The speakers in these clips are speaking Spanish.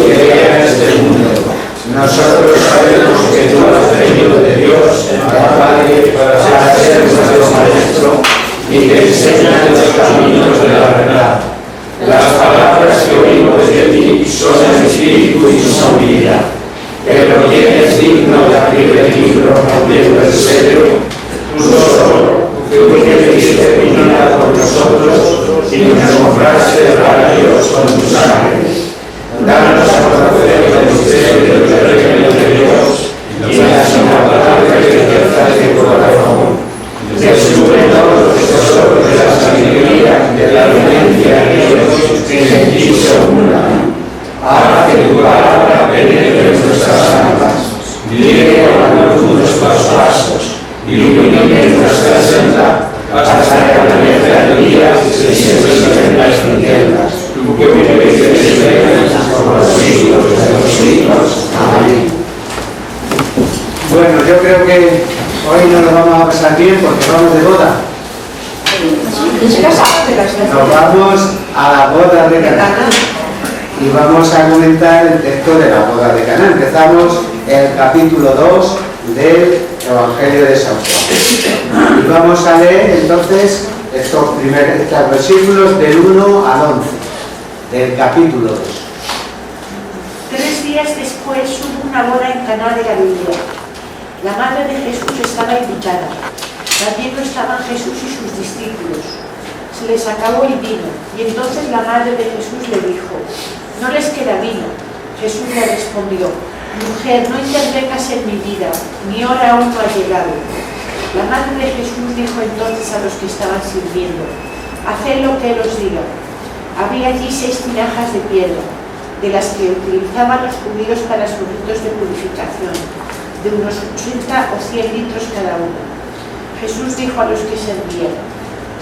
que llega a este mundo. Nosotros sabemos que tú has venido de Dios, el Padre, para ser nuestro Maestro y que enseñas los caminos de la verdad. Las palabras que oímos de ti son espíritu y son vida. Pero ¿quién es digno de abrir el libro rompiendo el sello? Tú solo, que diste vida por nosotros y nos compraste para Dios con tu sangre. Danos a conocer el misterio del reino de Dios y las inagotables riquezas de tu corazón. Descúbrenos los tesoros de la sabiduría, de la evidencia de Dios que en ti se una. Haga que tu palabra penetre en nuestras almas, guíe con la luz nuestros pasos, ilumine nuestra senda, hasta que amanezca el día y se siembren las tinieblas. Tú que vives y reinas por los siglos de los siglos. Amén. Bueno, yo creo que hoy no lo vamos a pasar bien porque vamos de boda. Nos vamos a la boda de Caná. Y vamos a comentar el texto de la boda de Caná. Empezamos el capítulo 2 del Evangelio de San Juan. Y vamos a leer entonces estos versículos del 1 al 11 del capítulo 2. 3 días después hubo una boda en Caná de Galilea. La madre de Jesús estaba invitada. También no estaban Jesús y sus discípulos. Se les acabó el vino, y entonces la madre de Jesús le dijo: no les queda vino. Jesús le respondió: mujer, no intervengas en mi vida, mi hora aún no ha llegado. La madre de Jesús dijo entonces a los que estaban sirviendo: haced lo que él os diga. Había allí 6 tinajas de piedra, de las que utilizaban los judíos para sus ritos de purificación, de unos 80 o 100 litros cada una. Jesús dijo a los que servían: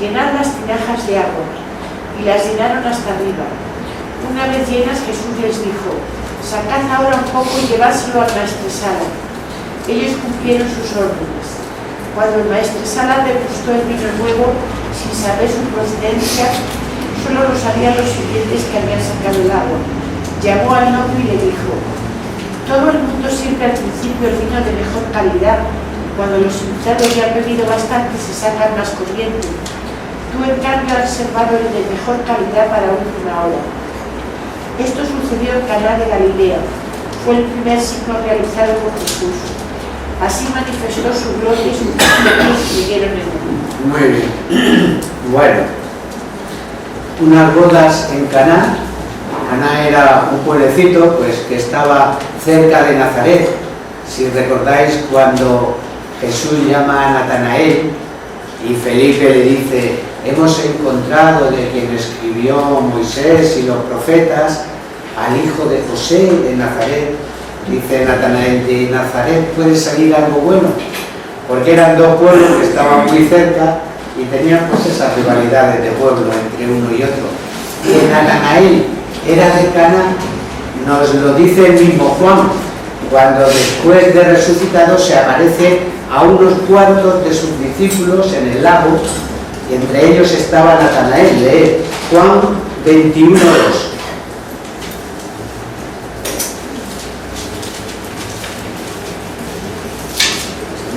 llenad las tinajas de agua, y las llenaron hasta arriba. Una vez llenas, Jesús les dijo: sacad ahora un poco y llevádselo al maestresala. Ellos cumplieron sus órdenes. Cuando el maestresala degustó el vino nuevo, sin saber su procedencia, solo lo sabían los sirvientes que habían sacado el agua. Llamó al novio y le dijo: todo el mundo sirve al principio el vino de mejor calidad. Cuando los invitados ya han bebido bastante, se sacan más corriente. Tú, en cambio, has reservado el de mejor calidad para última hora. Esto sucedió en Caná de Galilea. Fue el primer signo realizado por Jesús. Así manifestó su gloria y sus discípulos creyeron en él. Muy bien. Bueno, unas bodas en Caná. Caná era un pueblecito pues, que estaba cerca de Nazaret. Si recordáis, cuando Jesús llama a Natanael y Felipe le dice: hemos encontrado de quien escribió Moisés y los profetas al hijo de José de Nazaret. Dice Natanael: de Nazaret puede salir algo bueno, porque eran 2 pueblos que estaban muy cerca y tenían pues esas rivalidades de pueblo entre uno y otro. Que Natanael era de Caná nos lo dice el mismo Juan, cuando después de resucitado se aparece a unos cuantos de sus discípulos en el lago, y entre ellos estaba Natanael. Leed Juan 21:2.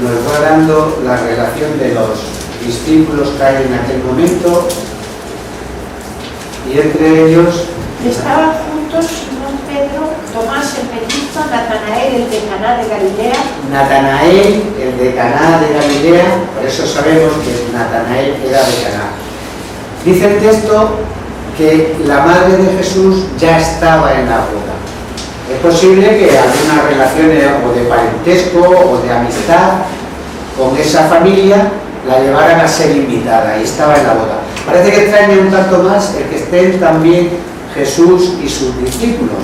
Nos va dando la relación de los discípulos que hay en aquel momento, y entre ellos estaban juntos Simón Pedro, Tomás el mellizo, Natanael el de Caná de Galilea. Natanael el de Caná de Galilea, por eso sabemos que Natanael era de Caná. Dice el texto que la madre de Jesús ya estaba en la boda. Es posible que algunas relaciones o de parentesco o de amistad con esa familia la llevaran a ser invitada y estaba en la boda. Parece que extraña un tanto más el que estén también Jesús y sus discípulos,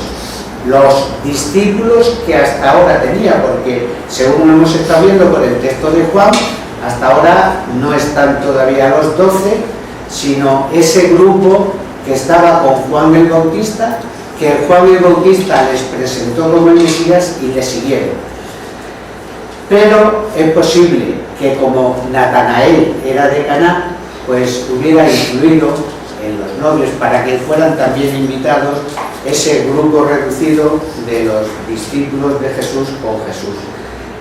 los discípulos que hasta ahora tenía, porque según hemos estado viendo por el texto de Juan, hasta ahora no están todavía los 12, sino ese grupo que estaba con Juan el Bautista, que Juan el Bautista les presentó como el Mesías y le siguieron. Pero es posible que como Natanael era de Caná, pues hubiera influido en los novios, para que fueran también invitados ese grupo reducido de los discípulos de Jesús con Jesús.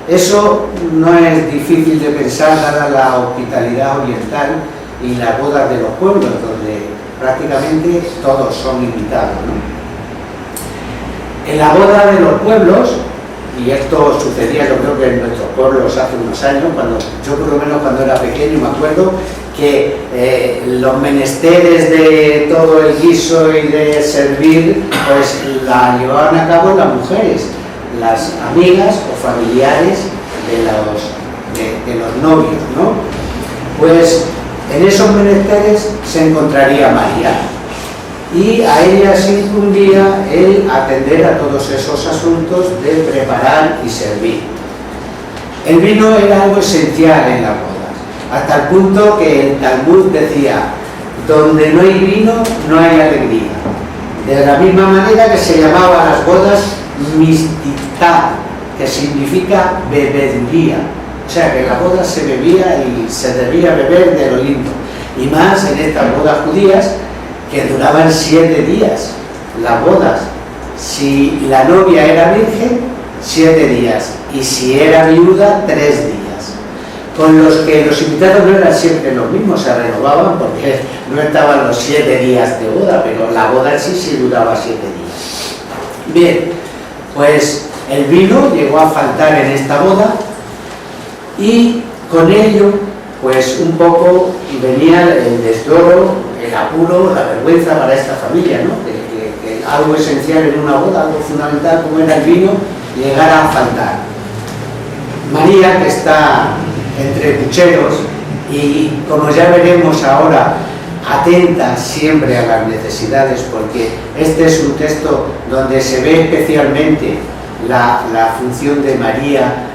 Eso no es difícil de pensar dada la hospitalidad oriental y las bodas de los pueblos, donde prácticamente todos son invitados, ¿no? En la boda de los pueblos, y esto sucedía yo creo que en nuestros pueblos hace unos años, yo por lo menos cuando era pequeño me acuerdo que los menesteres de todo el guiso y de servir, pues la llevaban a cabo las mujeres, las amigas o familiares de los novios, ¿no? Pues en esos menesteres se encontraría María y a ella se incumbía el atender a todos esos asuntos de preparar y servir. El vino era algo esencial en las bodas, hasta el punto que el Talmud decía: donde no hay vino, no hay alegría. De la misma manera que se llamaban las bodas mistitá, que significa bebeduría. O sea, que en la boda se bebía y se debía beber de lo lindo. Y más en estas bodas judías que duraban 7 días. Las bodas, si la novia era virgen, 7 días. Y si era viuda, 3 días. Con los que los invitados no eran siempre los mismos, se renovaban porque no estaban los 7 días de boda, pero la boda en sí duraba 7 días. Bien, pues el vino llegó a faltar en esta boda y con ello pues un poco venía el desdoro, el apuro, la vergüenza para esta familia, ¿no? Que algo esencial en una boda, algo fundamental como era el vino, llegara a faltar. María, que está entre pucheros y como ya veremos ahora, atenta siempre a las necesidades, porque este es un texto donde se ve especialmente la función de María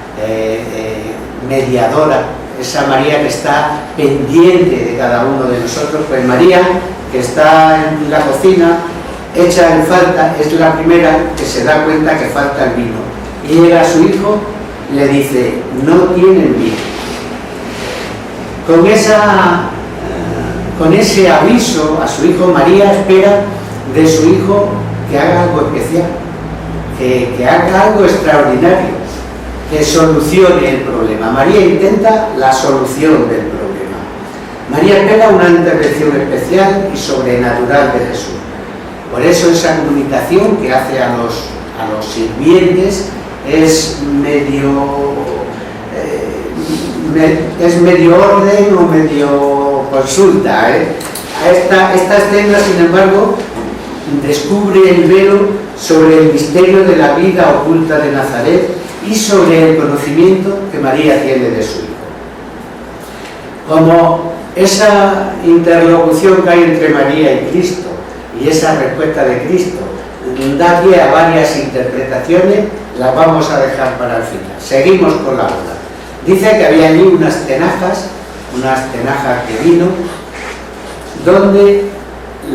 mediadora, esa María que está pendiente de cada uno de nosotros. Pues María, que está en la cocina, hecha en falta, es la primera que se da cuenta que falta el vino. Y llega a su hijo y le dice: no tienen vino. Con ese aviso a su hijo, María espera de su hijo que haga algo especial, que haga algo extraordinario, que solucione el problema. María intenta la solución del problema. María espera una intervención especial y sobrenatural de Jesús. Por eso esa comunicación que hace a los sirvientes es medio orden o medio consulta, Esta escena, sin embargo, descubre el velo sobre el misterio de la vida oculta de Nazaret y sobre el conocimiento que María tiene de su hijo. Como esa interlocución que hay entre María y Cristo y esa respuesta de Cristo da pie a varias interpretaciones, las vamos a dejar para el final. Seguimos con la boda. Dice que había allí unas tenajas de vino, donde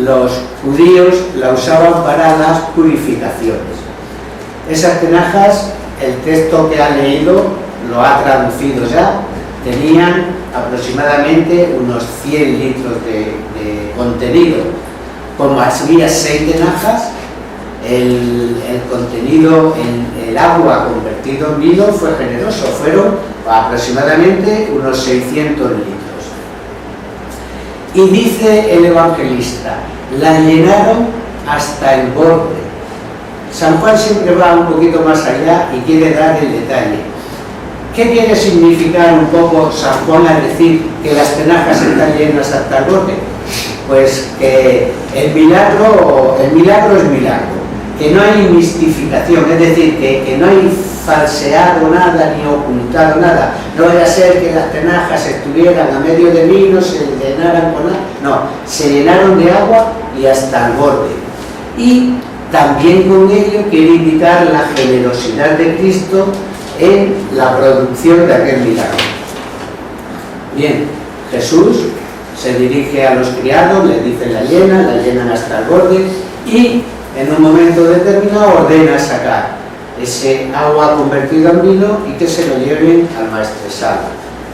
los judíos la usaban para las purificaciones. Esas tenajas, el texto que ha leído lo ha traducido ya, tenían aproximadamente unos 100 litros de contenido. Como había 6 tenajas, el contenido, el agua convertido en vino fue generoso, fueron aproximadamente unos 600 litros. Y dice el evangelista: la llenaron hasta el borde. San Juan siempre va un poquito más allá y quiere dar el detalle. ¿Qué quiere significar un poco San Juan al decir que las tenajas están llenas hasta el borde? Pues que el milagro es milagro, que no hay mistificación, es decir, que no hay falseado nada ni ocultado nada. No vaya a ser que las tenajas estuvieran a medio de vino, se llenaran con agua. No, se llenaron de agua y hasta el borde. Y también con ello quiere indicar la generosidad de Cristo en la producción de aquel milagro. Bien, Jesús se dirige a los criados, les dice la llenan hasta el borde y en un momento determinado ordena sacar ese agua convertida en vino y que se lo lleven al maestresala,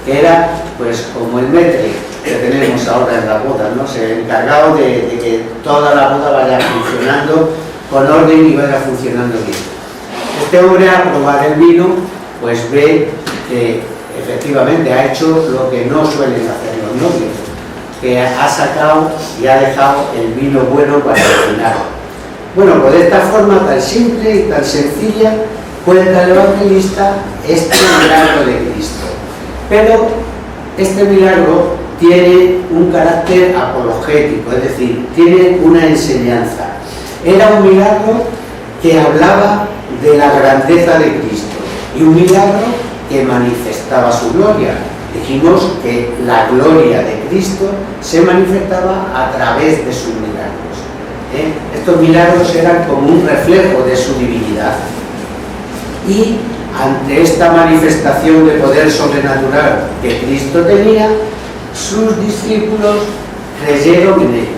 que era pues como el metre que tenemos ahora en las bodas, ¿no? El encargado de que toda la boda vaya funcionando con orden y vaya funcionando bien. Este hombre, al probar el vino, pues ve que efectivamente ha hecho lo que no suelen hacer los novios, que ha sacado y ha dejado el vino bueno para el final. Bueno, pues de esta forma tan simple y tan sencilla cuenta el evangelista este milagro de Cristo. Pero este milagro tiene un carácter apologético, es decir, tiene una enseñanza. Era un milagro que hablaba de la grandeza de Cristo y un milagro que manifestaba su gloria. Dijimos que la gloria de Cristo se manifestaba a través de sus milagros. Estos milagros eran como un reflejo de su divinidad. Y ante esta manifestación de poder sobrenatural que Cristo tenía, sus discípulos creyeron en él.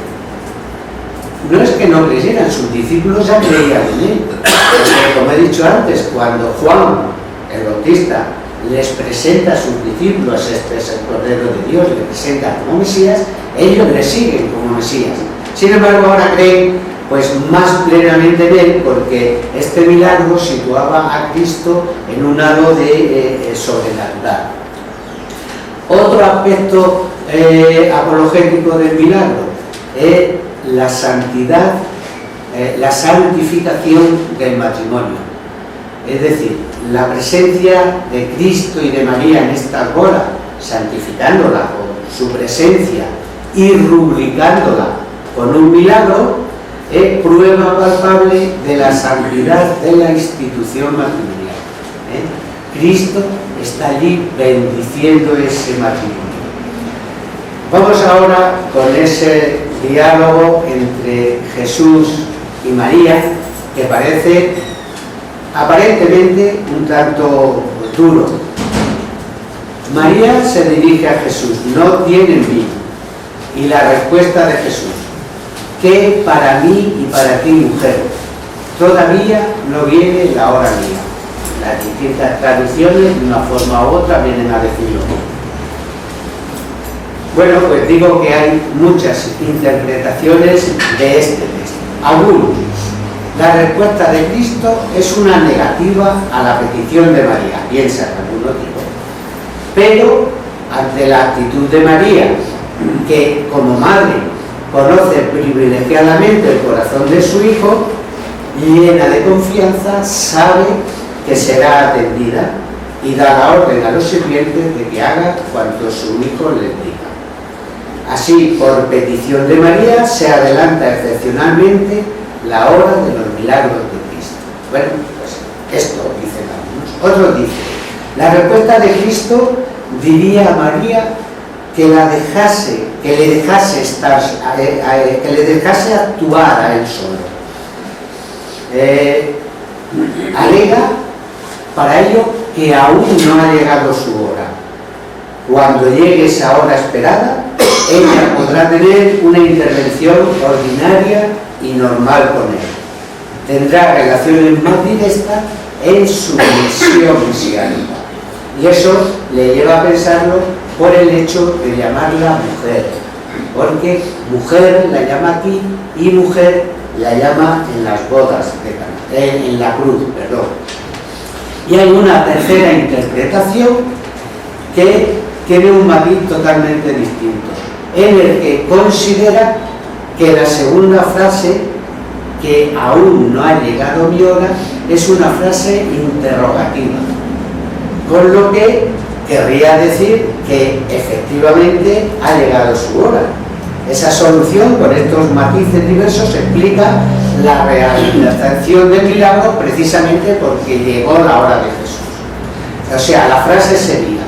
No es que no creyeran, sus discípulos ya creían en él. Porque, como he dicho antes, cuando Juan el Bautista les presenta a sus discípulos, este es el Cordero de Dios, le presenta como Mesías, ellos le siguen como Mesías. Sin embargo, ahora creen pues más plenamente en él, porque este milagro situaba a Cristo en un halo de sobrenatural. Otro aspecto apologético del milagro es la santidad, la santificación del matrimonio. Es decir, la presencia de Cristo y de María en esta boda, santificándola con su presencia y rubricándola con un milagro, es prueba palpable de la santidad de la institución matrimonial. Cristo está allí bendiciendo ese matrimonio. Vamos ahora con ese diálogo entre Jesús y María, que parece aparentemente un tanto duro. María se dirige a Jesús: no tienen vino. Y la respuesta de Jesús: que para mí y para ti, mujer, todavía no viene la hora mía. Las distintas traducciones, de una forma u otra, vienen a decirlo. Bueno, pues digo que hay muchas interpretaciones de este texto. Algunos: la respuesta de Cristo es una negativa a la petición de María, piensan algunos tipos. Pero ante la actitud de María, que como madre conoce privilegiadamente el corazón de su hijo, llena de confianza, sabe que será atendida y da la orden a los sirvientes de que haga cuanto su hijo les diga. Así, por petición de María, se adelanta excepcionalmente la hora de los milagros de Cristo. Bueno, pues esto dicen algunos. Otros dicen: la respuesta de Cristo diría a María que le dejase actuar a él solo. Alega para ello que aún no ha llegado su hora. Cuando llegue esa hora esperada, ella podrá tener una intervención ordinaria y normal con él. Tendrá relaciones más directas en su misión mesiánica. Y eso le lleva a pensarlo por el hecho de llamarla mujer, porque mujer la llama aquí y mujer la llama en las bodas de Caná, en la cruz, perdón. Y hay una tercera interpretación que tiene un matiz totalmente distinto, en el que considera que la segunda frase, que aún no ha llegado mi hora, es una frase interrogativa, con lo que querría decir que efectivamente ha llegado su hora. Esa solución, con estos matices diversos, explica la realización del milagro precisamente porque llegó la hora de Jesús. O sea, la frase sería,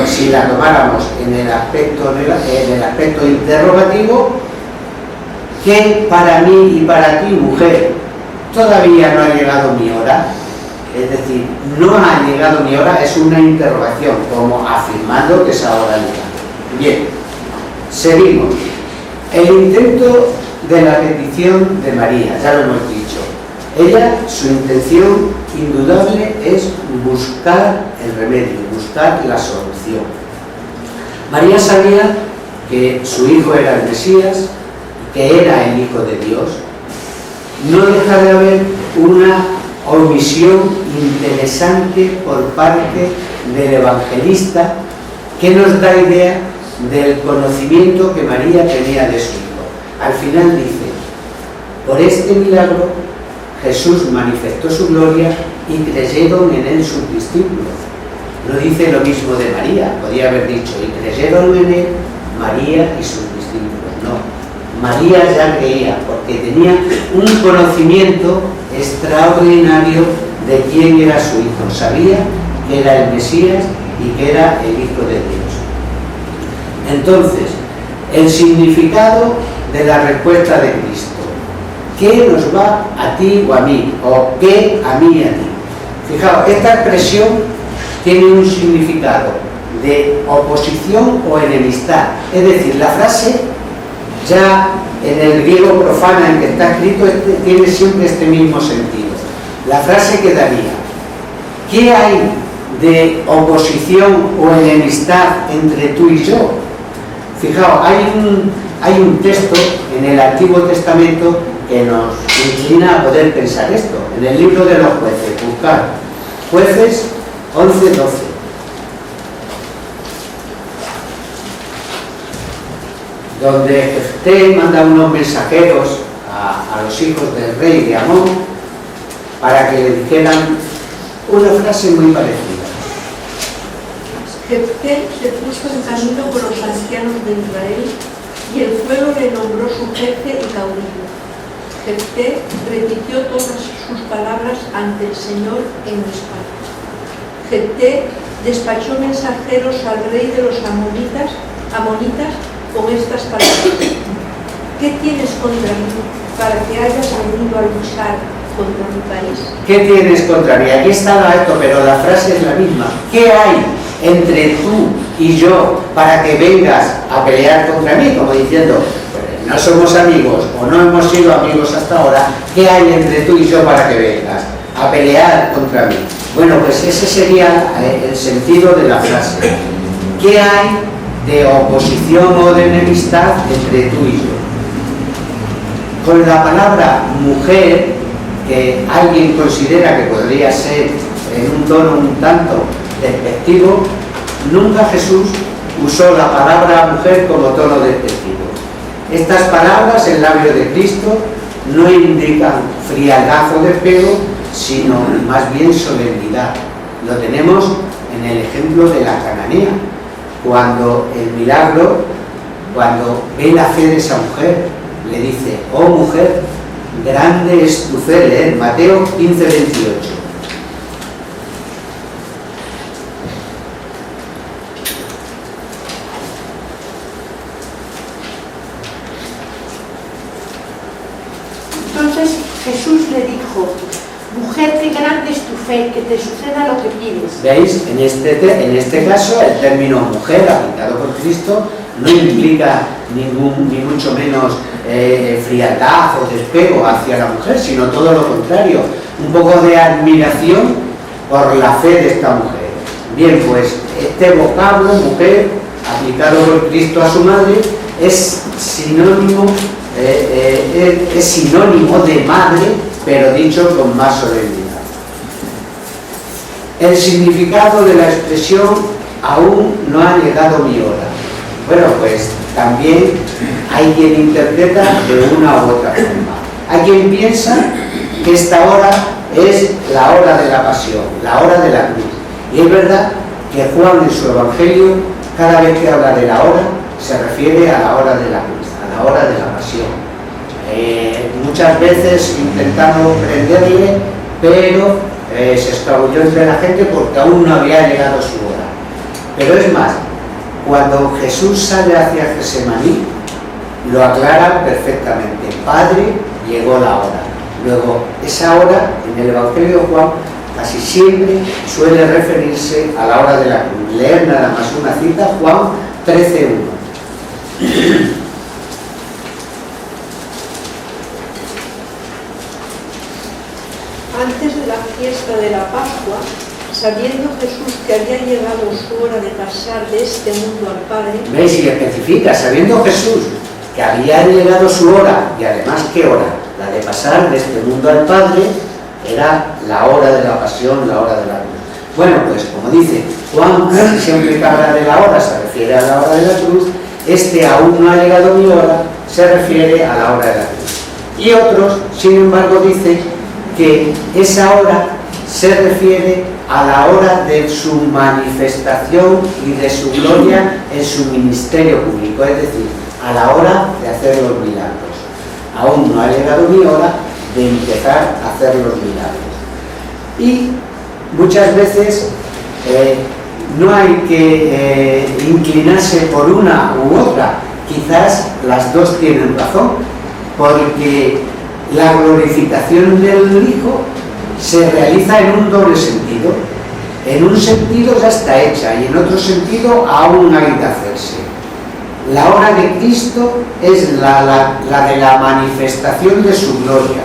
si la tomáramos en el aspecto interrogativo, que para mí y para ti, mujer, todavía no ha llegado mi hora. Es decir, no ha llegado mi hora, es una interrogación, como afirmando que esa hora ha llegado. Bien, seguimos. El intento de la petición de María, ya lo hemos dicho. Ella, su intención indudable es buscar el remedio, buscar la solución. María sabía que su hijo era el Mesías, que era el Hijo de Dios, no deja de haber una omisión interesante por parte del evangelista que nos da idea del conocimiento que María tenía de su hijo. Al final dice: por este milagro Jesús manifestó su gloria y creyeron en él sus discípulos. No dice lo mismo de María, podía haber dicho: y creyeron en él María y sus discípulos. No, María ya creía porque tenía un conocimiento extraordinario de quién era su hijo. Sabía que era el Mesías y que era el Hijo de Dios. Entonces, el significado de la respuesta de Cristo. ¿Qué nos va a ti o a mí? ¿O qué a mí y a ti? Fijaos, esta expresión tiene un significado de oposición o enemistad. Es decir, la frase ya en el griego profana en que está escrito tiene siempre este mismo sentido. La frase quedaría: ¿qué hay de oposición o enemistad entre tú y yo? Fijaos, hay un texto en el Antiguo Testamento que nos inclina a poder pensar esto. En el libro de los Jueces, buscar Jueces 11:12. Donde Jefté manda unos mensajeros a los hijos del rey de Amón para que le dijeran una frase muy parecida. Jefté se puso en camino con los ancianos de Israel y el pueblo le nombró su jefe y caudillo. Jefté repitió todas sus palabras ante el Señor en español. Jefté despachó mensajeros al rey de los amonitas con estas palabras: ¿qué tienes contra mí para que hayas venido a luchar contra mi país? ¿Qué tienes contra mí? Aquí estaba esto, pero la frase es la misma. ¿Qué hay entre tú y yo para que vengas a pelear contra mí? Como diciendo, pues, no somos amigos o no hemos sido amigos hasta ahora. ¿Qué hay entre tú y yo para que vengas a pelear contra mí? Bueno, pues ese sería el sentido de la frase. ¿Qué hay de oposición o de enemistad entre tú y yo? Con la palabra mujer, que alguien considera que podría ser en un tono un tanto despectivo, nunca Jesús usó la palabra mujer como tono despectivo. Estas palabras en labio de Cristo no indican frialdad o despego, sino más bien solemnidad. Lo tenemos en el ejemplo de la cananea, cuando el milagro, cuando ve la fe de esa mujer, le dice: oh mujer, grande es tu fe. Leer Mateo 15:28. Entonces Jesús le dijo: mujer, qué grande es tu fe, que te suceda lo que pides. ¿Veis? En este caso, el término mujer aplicado por Cristo no implica ni mucho menos frialdad o despego hacia la mujer, sino todo lo contrario, un poco de admiración por la fe de esta mujer. Bien, pues este vocablo, mujer, aplicado por Cristo a su madre, es sinónimo de madre, pero dicho con más solemnidad. El significado de la expresión aún no ha llegado mi hora. Bueno, pues también hay quien interpreta de una u otra forma. Hay quien piensa que esta hora es la hora de la pasión, la hora de la cruz. Y es verdad que Juan en su Evangelio, cada vez que habla de la hora, se refiere a la hora de la cruz, a la hora de la pasión. Muchas veces intentamos prenderle, pero se escabulló entre la gente porque aún no había llegado su hora. Pero es más, cuando Jesús sale hacia Getsemaní, lo aclara perfectamente: Padre, llegó la hora. Luego, esa hora, en el Evangelio de Juan, casi siempre suele referirse a la hora de la cruz. Leer nada más una cita, Juan 13:1. Antes de la fiesta de la Pascua, Sabiendo Jesús que había llegado su hora de pasar de este mundo al Padre, ¿Veis? Y especifica, sabiendo Jesús que había llegado su hora, y además ¿qué hora? La de pasar de este mundo al Padre, era la hora de la pasión, la hora de la cruz. Bueno, pues como dice Juan, siempre que habla de la hora se refiere a la hora de la cruz, aún no ha llegado mi hora, se refiere a la hora de la cruz. Y otros, sin embargo, dicen que esa hora se refiere a la hora de su manifestación y de su gloria en su ministerio público, es decir, a la hora de hacer los milagros. Aún no ha llegado mi hora de empezar a hacer los milagros. Y muchas veces no hay que inclinarse por una u otra, quizás las dos tienen razón, porque la glorificación del Hijo se realiza en un doble sentido. En un sentido ya está hecha y en otro sentido aún hay de hacerse. La hora de Cristo es la de la manifestación de su gloria,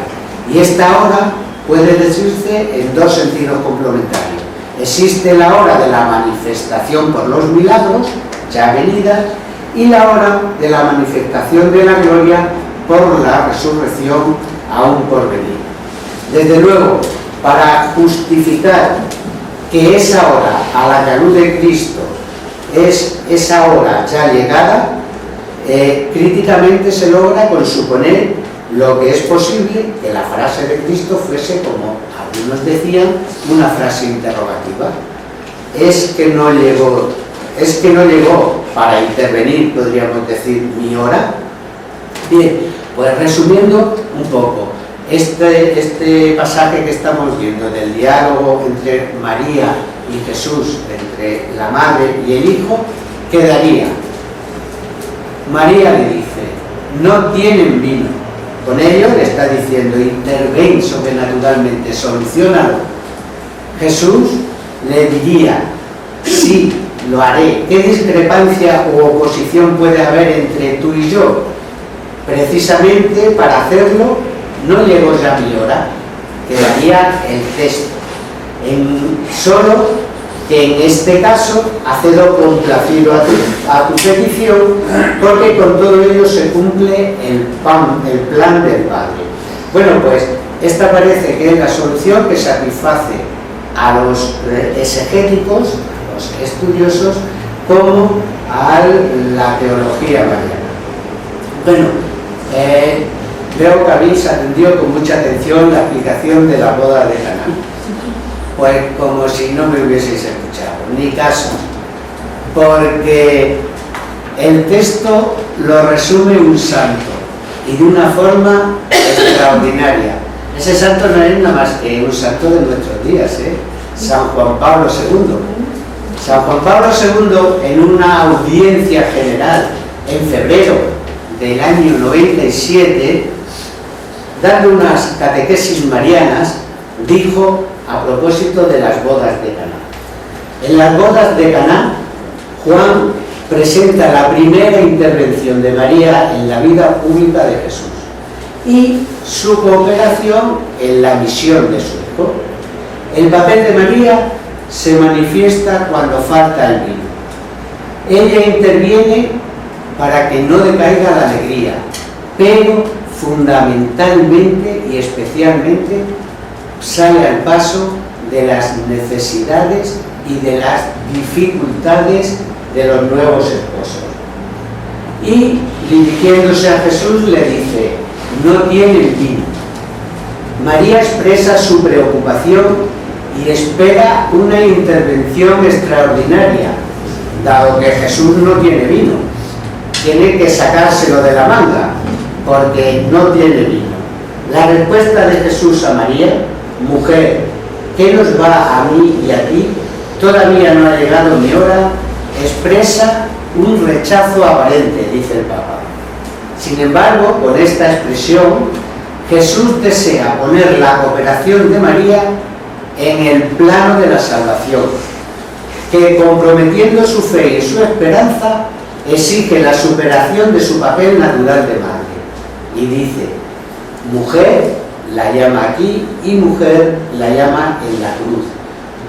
y esta hora puede decirse en dos sentidos complementarios. Existe la hora de la manifestación por los milagros ya venidas y la hora de la manifestación de la gloria por la resurrección aún por venir. Desde luego, para justificar que esa hora a la que alude Cristo es esa hora ya llegada, críticamente se logra con suponer lo que es posible que la frase de Cristo fuese, como algunos decían, una frase interrogativa. ¿Es que no llegó para intervenir, podríamos decir, mi hora? Bien, pues resumiendo un poco, este pasaje que estamos viendo del diálogo entre María y Jesús, entre la madre y el hijo, quedaría: María le dice, no tienen vino. Con ello le está diciendo, interven sobrenaturalmente, solucionalo. Jesús le diría, sí, lo haré. ¿Qué discrepancia u oposición puede haber entre tú y yo? Precisamente para hacerlo no llegó ya mi hora, quedaría el texto. Solo que en este caso accedo complacido a tu petición, porque con todo ello se cumple el plan del Padre. Bueno, pues esta parece que es la solución que satisface a los exegéticos, a los estudiosos, como a la teología mariana. Bueno, veo que habéis atendido con mucha atención la explicación de la boda de Caná. Pues como si no me hubieseis escuchado, ni caso, porque el texto lo resume un santo y de una forma extraordinaria. Ese santo no es nada más que un santo de nuestros días, San Juan Pablo II. San Juan Pablo II, en una audiencia general en febrero del año 97, dando unas catequesis marianas, dijo a propósito de las bodas de Caná. En las bodas de Caná, Juan presenta la primera intervención de María en la vida pública de Jesús y su cooperación en la misión de su hijo. El papel de María se manifiesta cuando falta el vino. Ella interviene para que no decaiga la alegría, pero fundamentalmente y especialmente sale al paso de las necesidades y de las dificultades de los nuevos esposos. Y dirigiéndose a Jesús le dice, no tienen vino. María expresa su preocupación y espera una intervención extraordinaria, dado que Jesús no tiene vino. Tiene que sacárselo de la manga, porque no tiene vino. La respuesta de Jesús a María: mujer, ¿qué nos va a mí y a ti? Todavía no ha llegado mi hora, expresa un rechazo aparente, dice el Papa. Sin embargo, con esta expresión, Jesús desea poner la cooperación de María en el plano de la salvación, que comprometiendo su fe y su esperanza, exige la superación de su papel natural de madre. Y dice, mujer, la llama aquí, y mujer la llama en la cruz.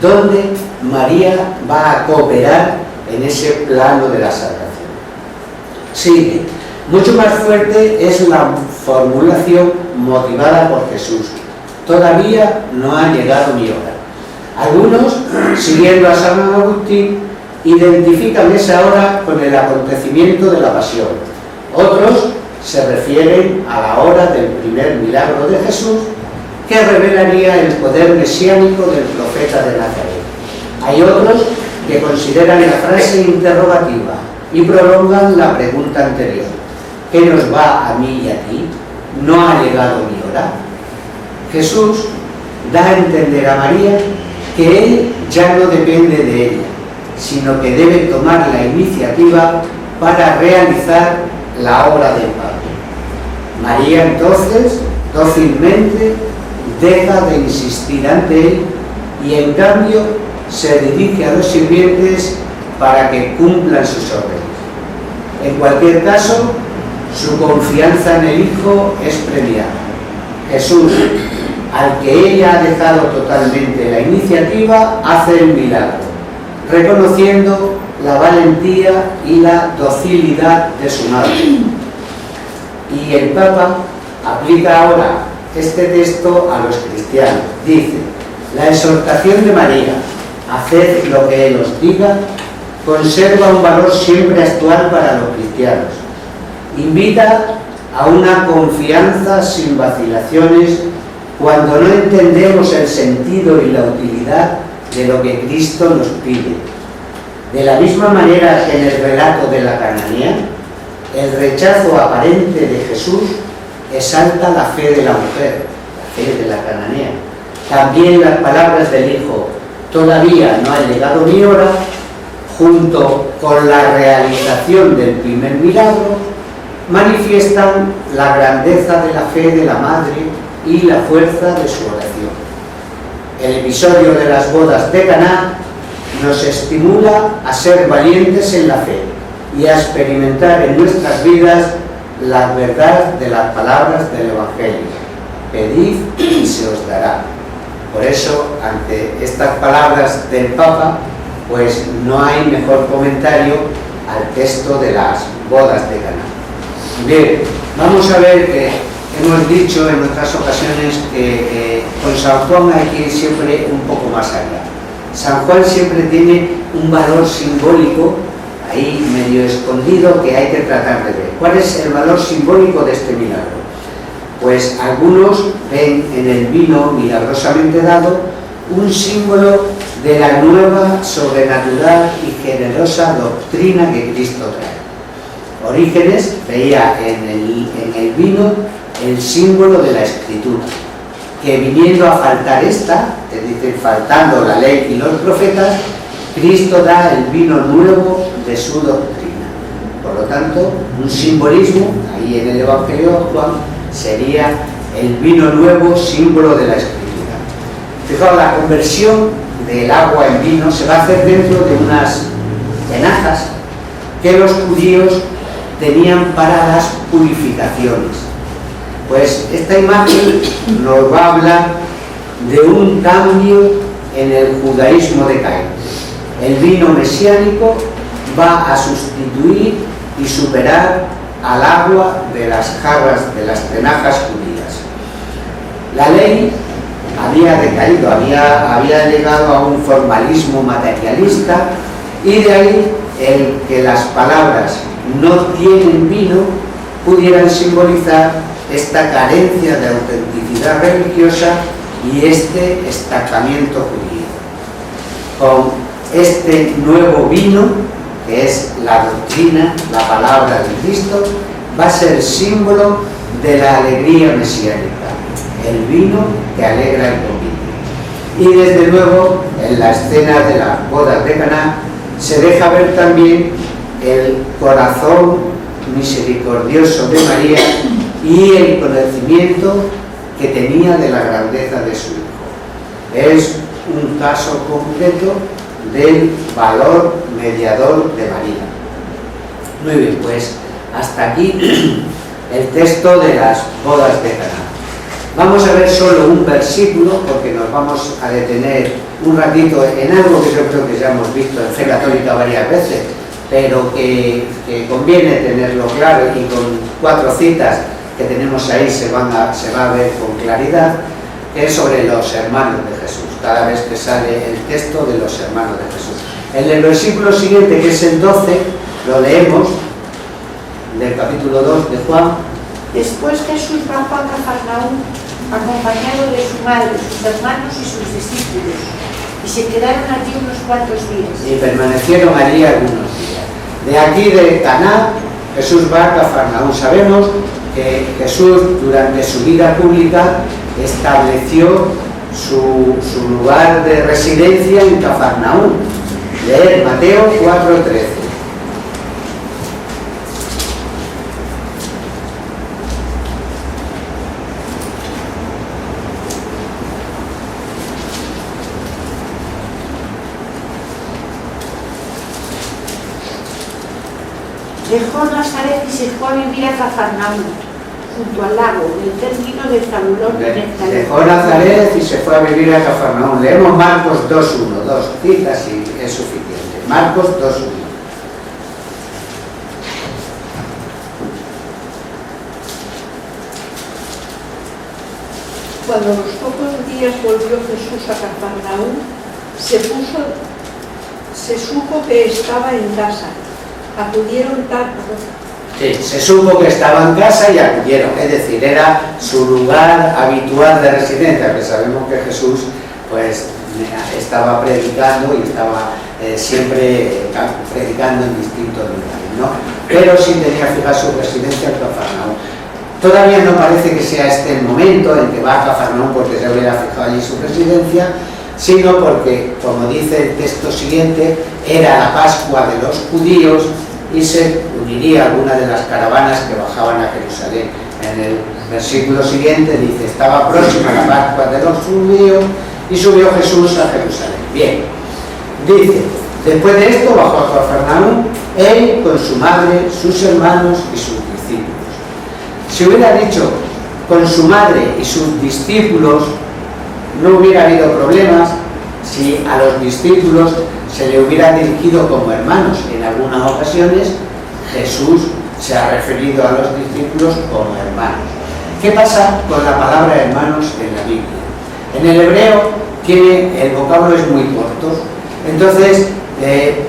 donde María va a cooperar en ese plano de la salvación. Sigue. Mucho más fuerte es la formulación motivada por Jesús. Todavía no ha llegado mi hora. Algunos, siguiendo a San Agustín, identifican esa hora con el acontecimiento de la pasión. Otros se refieren a la hora del primer milagro de Jesús, que revelaría el poder mesiánico del profeta de Nazaret. Hay otros que consideran la frase interrogativa y prolongan la pregunta anterior: ¿qué nos va a mí y a ti? ¿No ha llegado mi hora? Jesús da a entender a María que él ya no depende de ella, sino que debe tomar la iniciativa para realizar la obra del Padre. María entonces, dócilmente, deja de insistir ante él y en cambio se dirige a los sirvientes para que cumplan sus órdenes. En cualquier caso, su confianza en el Hijo es premiada. Jesús, al que ella ha dejado totalmente la iniciativa, hace el milagro, reconociendo la valentía y la docilidad de su madre. Y el Papa aplica ahora este texto a los cristianos. Dice: la exhortación de María, haced lo que Él os diga, conserva un valor siempre actual para los cristianos. Invita a una confianza sin vacilaciones cuando no entendemos el sentido y la utilidad de lo que Cristo nos pide. De la misma manera que en el relato de la cananea, el rechazo aparente de Jesús exalta la fe de la mujer, la fe de la cananea. También las palabras del Hijo: todavía no ha llegado mi hora, junto con la realización del primer milagro, manifiestan la grandeza de la fe de la Madre y la fuerza de su oración. El episodio de las bodas de Caná nos estimula a ser valientes en la fe y a experimentar en nuestras vidas la verdad de las palabras del Evangelio: pedid y se os dará. Por eso, ante estas palabras del Papa, pues no hay mejor comentario al texto de las bodas de Caná. Bien, vamos a ver que hemos dicho en otras ocasiones que con San Juan hay que ir siempre un poco más allá. San Juan siempre tiene un valor simbólico ahí medio escondido que hay que tratar de ver. ¿Cuál es el valor simbólico de este milagro? Pues algunos ven en el vino milagrosamente dado un símbolo de la nueva, sobrenatural y generosa doctrina que Cristo trae. Orígenes veía en el vino el símbolo de la Escritura, que viniendo a faltar esta, es decir, faltando la ley y los profetas, Cristo da el vino nuevo de su doctrina. Por lo tanto, un simbolismo, ahí en el Evangelio de Juan, sería el vino nuevo, símbolo de la Escritura. Fijaos, la conversión del agua en vino se va a hacer dentro de unas tenajas que los judíos tenían para las purificaciones. Pues esta imagen nos va a hablar de un cambio en el judaísmo de Caín. El vino mesiánico va a sustituir y superar al agua de las jarras, de las tenajas judías. La ley había decaído, había llegado a un formalismo materialista, y de ahí el que las palabras no tienen vino pudieran simbolizar esta carencia de autenticidad religiosa y este estancamiento judío. Con este nuevo vino, que es la doctrina, la palabra de Cristo, va a ser símbolo de la alegría mesiánica, el vino que alegra el convite. Y desde luego, en la escena de las bodas de Caná, se deja ver también el corazón misericordioso de María y el conocimiento que tenía de la grandeza de su Hijo. Es un caso concreto del valor mediador de María. Muy bien, pues hasta aquí el texto de las bodas de Caná. Vamos a ver solo un versículo porque nos vamos a detener un ratito en algo que yo creo que ya hemos visto en Fe Católica varias veces, pero que conviene tenerlo claro, y con 4 citas que tenemos ahí se va a ver con claridad, que es sobre los hermanos de Jesús, cada vez que sale el texto de los hermanos de Jesús. En el versículo siguiente, que es el 12, lo leemos, del capítulo 2 de Juan. Después Jesús bajó a Cafarnaúm, acompañado de su madre, sus hermanos y sus discípulos, y se quedaron allí unos cuantos días. Y permanecieron allí algunos días. De aquí de Caná, Jesús va a Cafarnaúm. Sabemos que Jesús, durante su vida pública, estableció su lugar de residencia en Cafarnaúm. Leer Mateo 4:13. Dejó Nazaret y se fue a vivir a Cafarnaúm, junto al lago, del término de Zabulón y Neftalí. Dejó Nazaret y se fue a vivir a Cafarnaúm. Leemos Marcos 2:1, 2 citas y es suficiente. Marcos 2:1. Cuando a los pocos días volvió Jesús a Cafarnaúm, se supo que estaba en casa. Acudieron Sí, se supo que estaba en casa y acudieron, es decir, era su lugar habitual de residencia, que sabemos que Jesús pues estaba predicando y estaba siempre predicando en distintos lugares, ¿no? Pero sí tenía fija su residencia en Cafarnaúm. Todavía no parece que sea este el momento en que va a Cafarnaúm porque se hubiera fijado allí su residencia, sino porque, como dice el texto siguiente, era la Pascua de los judíos y se uniría a alguna de las caravanas que bajaban a Jerusalén. En el versículo siguiente dice: estaba próxima la Pascua de los judíos y subió Jesús a Jerusalén. Bien, dice: después de esto bajó a Cafarnaúm, él con su madre, sus hermanos y sus discípulos. Si hubiera dicho con su madre y sus discípulos, no hubiera habido problemas si a los discípulos se le hubiera dirigido como hermanos. En algunas ocasiones Jesús se ha referido a los discípulos como hermanos. ¿Qué pasa con la palabra hermanos en la Biblia? En el hebreo el vocablo es muy corto, entonces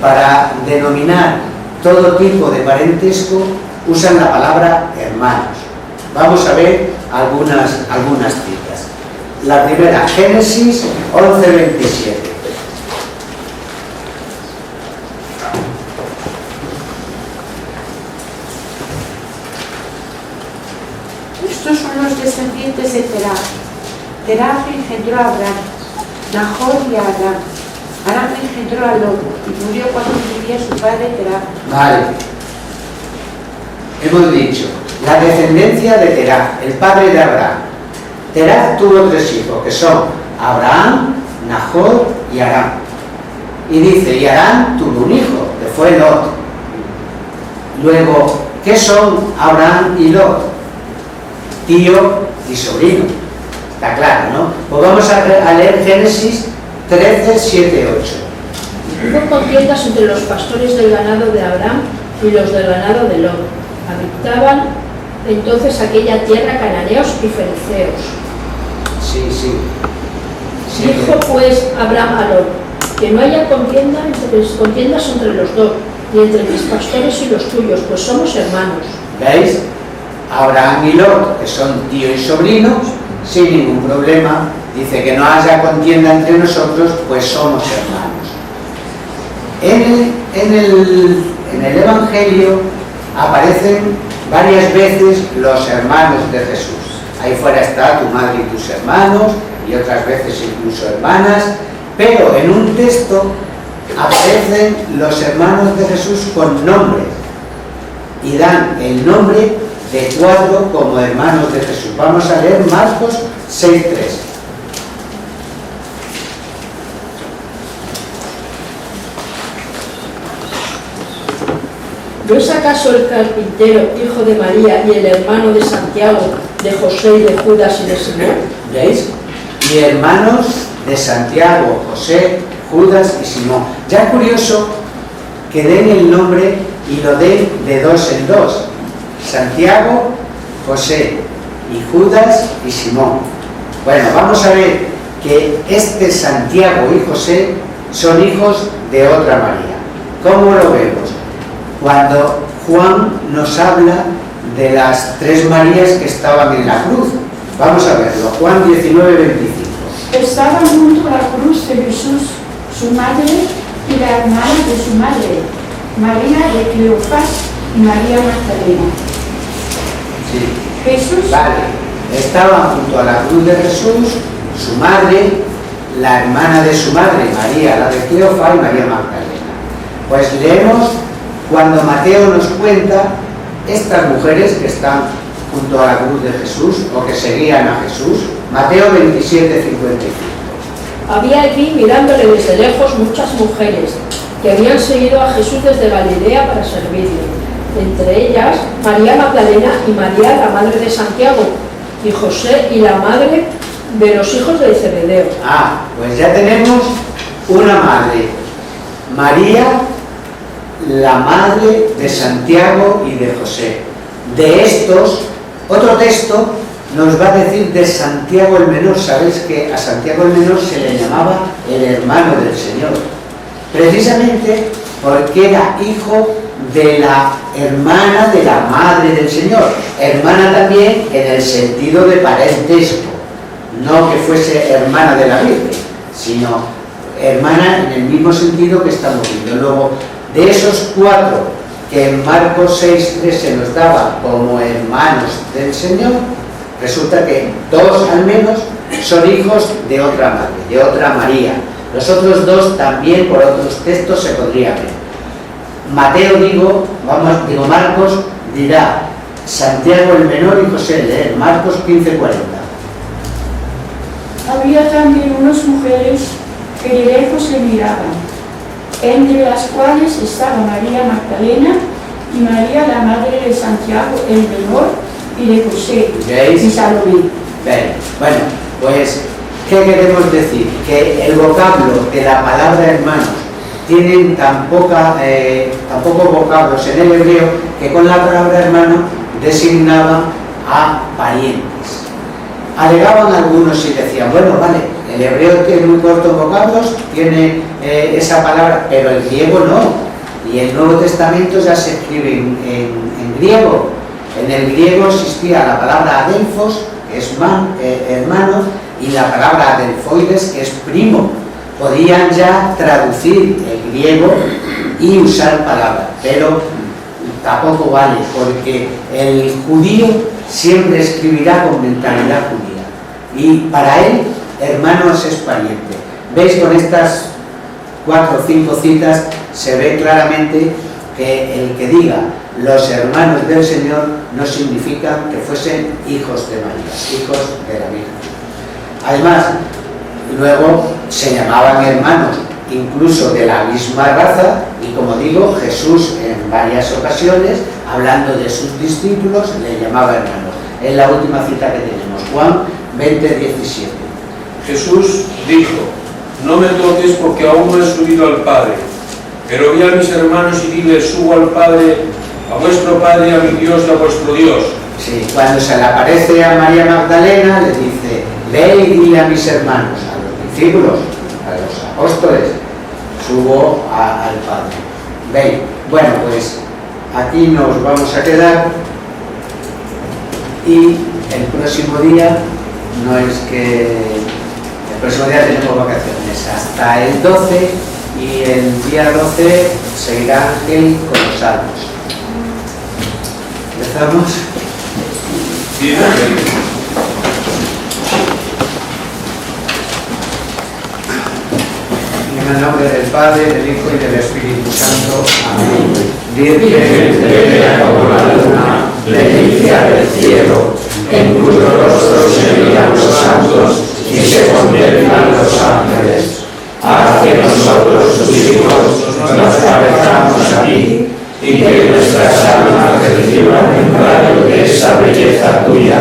para denominar todo tipo de parentesco usan la palabra hermanos. Vamos a ver algunas citas. La primera, Génesis 11:27. Estos son los descendientes de Terah. Terah engendró a Abraham, Nahor y a Aram. Aram engendró a Lot y murió cuando vivía su padre Terah. Vale. Hemos dicho, la descendencia de Terah, el padre de Abraham. Terah tuvo 3 hijos, que son Abraham, Nahor y Aram. Y dice, y Aram tuvo un hijo, que fue Lot. Luego, ¿qué son Abraham y Lot? Tío y sobrino. Está claro, ¿no? Pues vamos a leer Génesis 13, 7, 8. Hubo contiendas entre los pastores del ganado de Abraham y los del ganado de Lot. Habitaban entonces aquella tierra cananeos y feniceos. Sí. Dijo pues Abraham a Lot: que no haya contiendas entre los dos, ni entre mis pastores y los tuyos, pues somos hermanos. ¿Veis? Abraham y Lot, que son tío y sobrino, sin ningún problema. Dice que no haya contienda entre nosotros, pues somos hermanos. En el Evangelio aparecen varias veces los hermanos de Jesús. Ahí fuera está tu madre y tus hermanos, y otras veces incluso hermanas, pero en un texto aparecen los hermanos de Jesús con nombres y dan el nombre de 4 como hermanos de Jesús. Vamos a leer Marcos 6:3. ¿No es acaso el carpintero, hijo de María, y el hermano de Santiago, de José y de Judas y de Simón. ¿Veis? Y hermanos de Santiago, José, Judas y Simón. Ya es curioso que den el nombre y lo den de dos en dos. Santiago, José y Judas y Simón. Bueno, vamos a ver que este Santiago y José son hijos de otra María. ¿Cómo lo vemos? Cuando Juan nos habla de las tres Marías que estaban en la cruz. Vamos a verlo, Juan 19:25. Estaban junto a la cruz de Jesús, su madre y la hermana de su madre, María de Cleofás y María Magdalena. Sí. Jesús, Vale, estaban junto a la cruz de Jesús, su madre, la hermana de su madre, María, la de Cleofás y María Magdalena. Pues leemos cuando Mateo nos cuenta estas mujeres que están junto a la cruz de Jesús o que seguían a Jesús. Mateo 27:55. Había allí mirándole desde lejos muchas mujeres que habían seguido a Jesús desde Galilea para servirle. Entre ellas María Magdalena y María, la madre de Santiago, y José y la madre de los hijos de Zebedeo. Ah, pues ya tenemos una madre, María, la madre de Santiago y de José. De estos, otro texto nos va a decir de Santiago el Menor. Sabéis que a Santiago el Menor se le llamaba el hermano del Señor, precisamente porque era hijo de la hermana de la madre del Señor. Hermana también en el sentido de parentesco, no que fuese hermana de la Virgen, sino hermana en el mismo sentido que estamos viendo. Luego, de esos cuatro que en Marcos 6:3 se nos daba como hermanos del Señor, resulta que dos al menos son hijos de otra madre, de otra María. Los otros dos también por otros textos se podría ver. Mateo, Marcos dirá Santiago el Menor y José, leer Marcos 15:40. había también unas mujeres que de lejos se miraban, entre las cuales estaba María Magdalena y María, la madre de Santiago el Menor y de José ¿Veis? y Salomé. Bien, bueno, pues, ¿qué queremos decir? Que el vocablo de la palabra hermanos tienen tan pocos vocablos en el hebreo que con la palabra hermano designaban a parientes. Alegaban algunos y decían, bueno, vale, el hebreo tiene muy cortos vocablos, tiene esa palabra, pero el griego no. Y el Nuevo Testamento ya se escribe en griego. En el griego existía la palabra adelphos, que es hermano, y la palabra adelphoides, que es primo. Podían ya traducir el griego y usar palabras, pero tampoco vale, porque el judío siempre escribirá con mentalidad judía. Y para él, hermanos es pariente. ¿Veis? Con estas 4 o 5 citas se ve claramente que el que diga los hermanos del Señor no significa que fuesen hijos de María, hijos de la Virgen. Además, luego se llamaban hermanos incluso de la misma raza y, como digo, Jesús en varias ocasiones, hablando de sus discípulos, le llamaba hermanos. Es la última cita que tenemos, Juan 20:17. Jesús dijo, no me toques porque aún no he subido al Padre, pero vi a mis hermanos y dile, subo al Padre, a vuestro Padre, a mi Dios y a vuestro Dios. Sí, cuando se le aparece a María Magdalena, le dice, ve y dile a mis hermanos, a los discípulos, a los apóstoles, subo al Padre. ¿Veis? Bueno, pues aquí nos vamos a quedar y el próximo día, no es que el próximo día tenemos vacaciones hasta el 12 y el día 12 seguirá Ángel con los salmos. ¿Empezamos? Bien, En el nombre del Padre, del Hijo y del Espíritu Santo. Amén. Virgen eterna como la luna, leticia del cielo, en cuyo rostro se miran los santos y se contemplan los ángeles. Haz que nosotros, tus hijos, nos parezcamos a ti, y que nuestras almas reciban en radio de esa belleza tuya,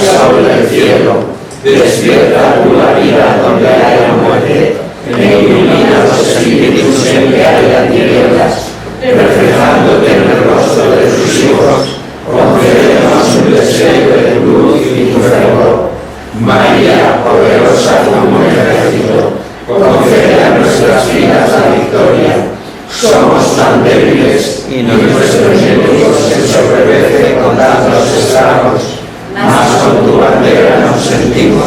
sol del cielo, despierta tú la vida donde haya muerte, e ilumina los espíritus en que haya tinieblas, reflejándote en el rostro de tus hijos, concédenos un deseo de tu luz y tu fervor. María, poderosa como un ejército, concede a nuestras vidas la victoria. Somos tan débiles y nuestros enemigos se sobrevejen con tantos estragos, mas con tu bandera nos sentimos